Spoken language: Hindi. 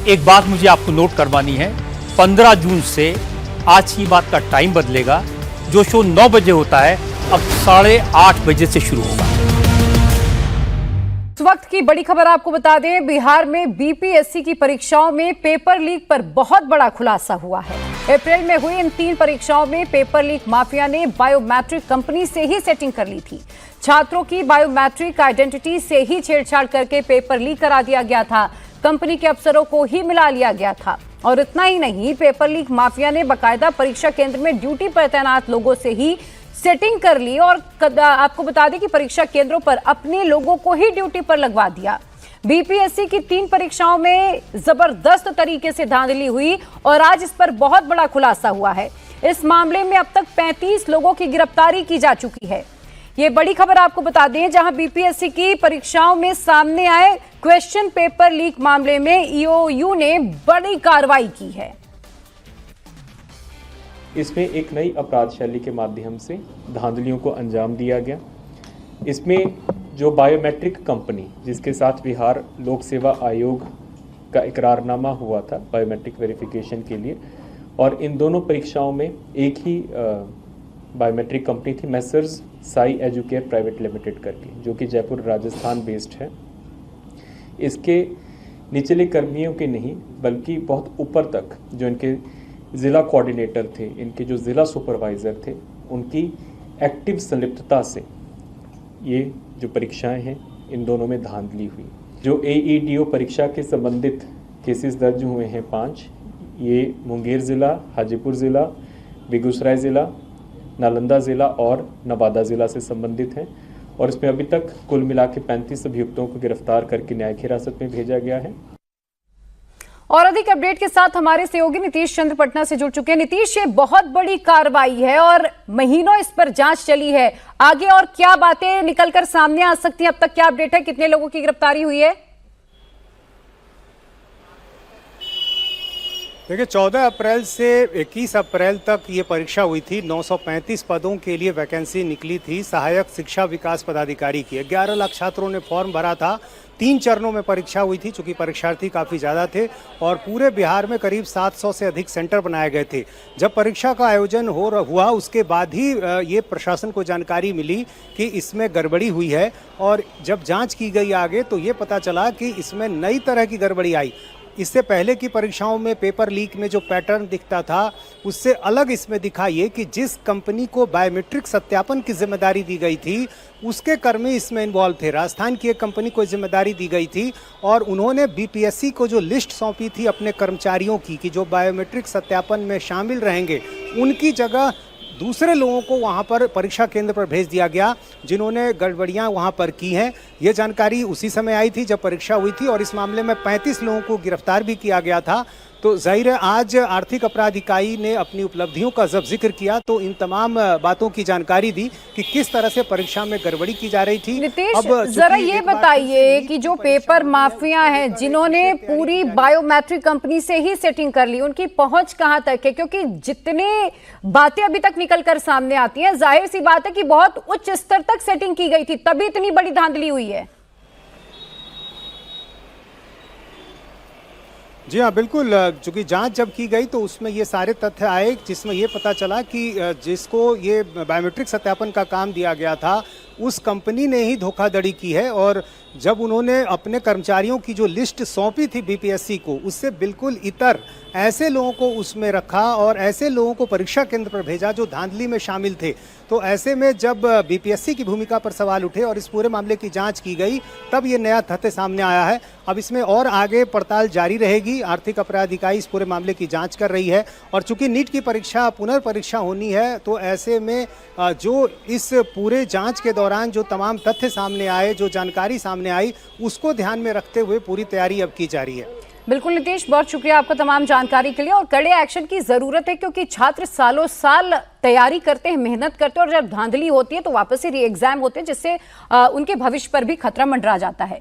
एक बात मुझे आपको नोट करवानी है, 15 जून से आज की बात का टाइम बदलेगा। जो शो 9 बजे होता है अब 8:30 बजे से शुरू होगा। इस वक्त की बड़ी खबर आपको बता दें, बिहार में बीपीएससी की परीक्षाओं में पेपर लीक पर बहुत बड़ा खुलासा हुआ है। अप्रैल में हुई इन 3 परीक्षाओं में पेपर लीक माफिया ने बायोमेट्रिक कंपनी से ही सेटिंग कर ली थी। छात्रों की बायोमेट्रिक आइडेंटिटी से ही छेड़छाड़ करके पेपर लीक करा दिया गया था। कंपनी के अफसरों को ही मिला लिया गया था। और इतना ही नहीं, पेपर लीक माफिया ने बाकायदा परीक्षा केंद्र में ड्यूटी पर तैनात लोगों से ही सेटिंग कर ली और आपको बता दें कि परीक्षा केंद्रों पर अपने लोगों को ही ड्यूटी पर लगवा दिया। बीपीएससी की 3 परीक्षाओं में जबरदस्त तरीके से धांधली हुई और आज इस पर बहुत बड़ा खुलासा हुआ है। इस मामले में अब तक 35 लोगों की गिरफ्तारी की जा चुकी है। ये बड़ी खबर आपको बता दें, जहां बीपीएससी की परीक्षाओं में सामने आए क्वेश्चन पेपर लीक मामले में ईओयू ने बड़ी कार्रवाई की है। इसमें एक नई अपराध शैली के माध्यम से धांधलियों को अंजाम दिया गया। इसमें जो बायोमेट्रिक कंपनी जिसके साथ बिहार लोक सेवा आयोग का इकरारनामा हुआ था बायोमेट्रिक वेरिफिकेशन के लिए, और इन दोनों परीक्षाओं में एक ही बायोमेट्रिक कंपनी थी, Messrs Sai educare private limited करके, जो कि जयपुर राजस्थान बेस्ड है। इसके निचले कर्मियों के नहीं बल्कि बहुत ऊपर तक जो इनके ज़िला कोऑर्डिनेटर थे, इनके जो ज़िला सुपरवाइज़र थे, उनकी एक्टिव संलिप्तता से ये जो परीक्षाएं हैं इन दोनों में धांधली हुई। जो एईडीओ परीक्षा के संबंधित केसेस दर्ज हुए हैं 5, ये मुंगेर ज़िला, हाजीपुर ज़िला, बेगूसराय ज़िला, नालंदा ज़िला और नवादा ज़िला से संबंधित हैं। और इसमें अभी तक कुल मिला के 35 अभियुक्तों को गिरफ्तार करके न्यायिक हिरासत में भेजा गया है। और अधिक अपडेट के साथ हमारे सहयोगी नीतीश चंद्र पटना से जुड़ चुके हैं। नीतीश, ये बहुत बड़ी कार्रवाई है और महीनों इस पर जांच चली है। आगे और क्या बातें निकलकर सामने आ सकती हैं? अब तक क्या अपडेट है? कितने लोगों की गिरफ्तारी हुई है? देखिए, 14 अप्रैल से 21 अप्रैल तक ये परीक्षा हुई थी। 935 पदों के लिए वैकेंसी निकली थी सहायक शिक्षा विकास पदाधिकारी की। 11 लाख छात्रों ने फॉर्म भरा था। 3 चरणों में परीक्षा हुई थी, चूंकि परीक्षार्थी काफ़ी ज़्यादा थे और पूरे बिहार में करीब 700 से अधिक सेंटर बनाए गए थे। जब परीक्षा का आयोजन हुआ उसके बाद ही ये प्रशासन को जानकारी मिली कि इसमें गड़बड़ी हुई है। और जब जाँच की गई आगे तो ये पता चला कि इसमें नई तरह की गड़बड़ी आई। इससे पहले की परीक्षाओं में पेपर लीक में जो पैटर्न दिखता था उससे अलग इसमें दिखा ये कि जिस कंपनी को बायोमेट्रिक सत्यापन की जिम्मेदारी दी गई थी उसके कर्मी इसमें इन्वॉल्व थे। राजस्थान की एक कंपनी को जिम्मेदारी दी गई थी और उन्होंने बीपीएससी को जो लिस्ट सौंपी थी अपने कर्मचारियों की कि जो बायोमेट्रिक सत्यापन में शामिल रहेंगे, उनकी जगह दूसरे लोगों को वहां पर परीक्षा केंद्र पर भेज दिया गया जिन्होंने गड़बड़ियां वहां पर की हैं। ये जानकारी उसी समय आई थी जब परीक्षा हुई थी और इस मामले में 35 लोगों को गिरफ्तार भी किया गया था। तो जाहिर है आज आर्थिक अपराध इकाई ने अपनी उपलब्धियों का जब जिक्र किया तो इन तमाम बातों की जानकारी दी कि किस तरह से परीक्षा में गड़बड़ी की जा रही थी। नीतीश, जरा ये बताइए कि जो पेपर माफिया हैं जिन्होंने पूरी बायोमेट्रिक कंपनी से ही सेटिंग कर ली, उनकी पहुंच कहां तक है? क्योंकि जितने बातें अभी तक निकल कर सामने आती हैं, जाहिर सी बात है कि बहुत उच्च स्तर तक सेटिंग की गई थी, तभी इतनी बड़ी धांधली हुई है। जी हाँ, बिल्कुल। चूंकि जांच जब की गई तो उसमें ये सारे तथ्य आए जिसमें ये पता चला कि जिसको ये बायोमेट्रिक सत्यापन का काम दिया गया था उस कंपनी ने ही धोखाधड़ी की है। और जब उन्होंने अपने कर्मचारियों की जो लिस्ट सौंपी थी बीपीएससी को, उससे बिल्कुल इतर ऐसे लोगों को उसमें रखा और ऐसे लोगों को परीक्षा केंद्र पर भेजा जो धांधली में शामिल थे। तो ऐसे में जब बीपीएससी की भूमिका पर सवाल उठे और इस पूरे मामले की जांच की गई तब ये नया तथ्य सामने आया है। अब इसमें और आगे पड़ताल जारी रहेगी। आर्थिक अपराध इकाई इस पूरे मामले की जांच कर रही है और चूंकि नीट की परीक्षा पुनर्परीक्षा होनी है तो ऐसे में जो इस पूरे जांच के दौरान जो तमाम तथ्य सामने आए, जो जानकारी सामने आई, उसको ध्यान में रखते हुए पूरी तैयारी अब की जा रही है। बिल्कुल नीतीश, बहुत शुक्रिया आपका तमाम जानकारी के लिए। और कड़े एक्शन की जरूरत है क्योंकि छात्र सालों साल तैयारी करते हैं, मेहनत करते हैं और जब धांधली होती है तो वापस से री एग्जाम होते हैं जिससे उनके भविष्य पर भी खतरा मंडरा जाता है।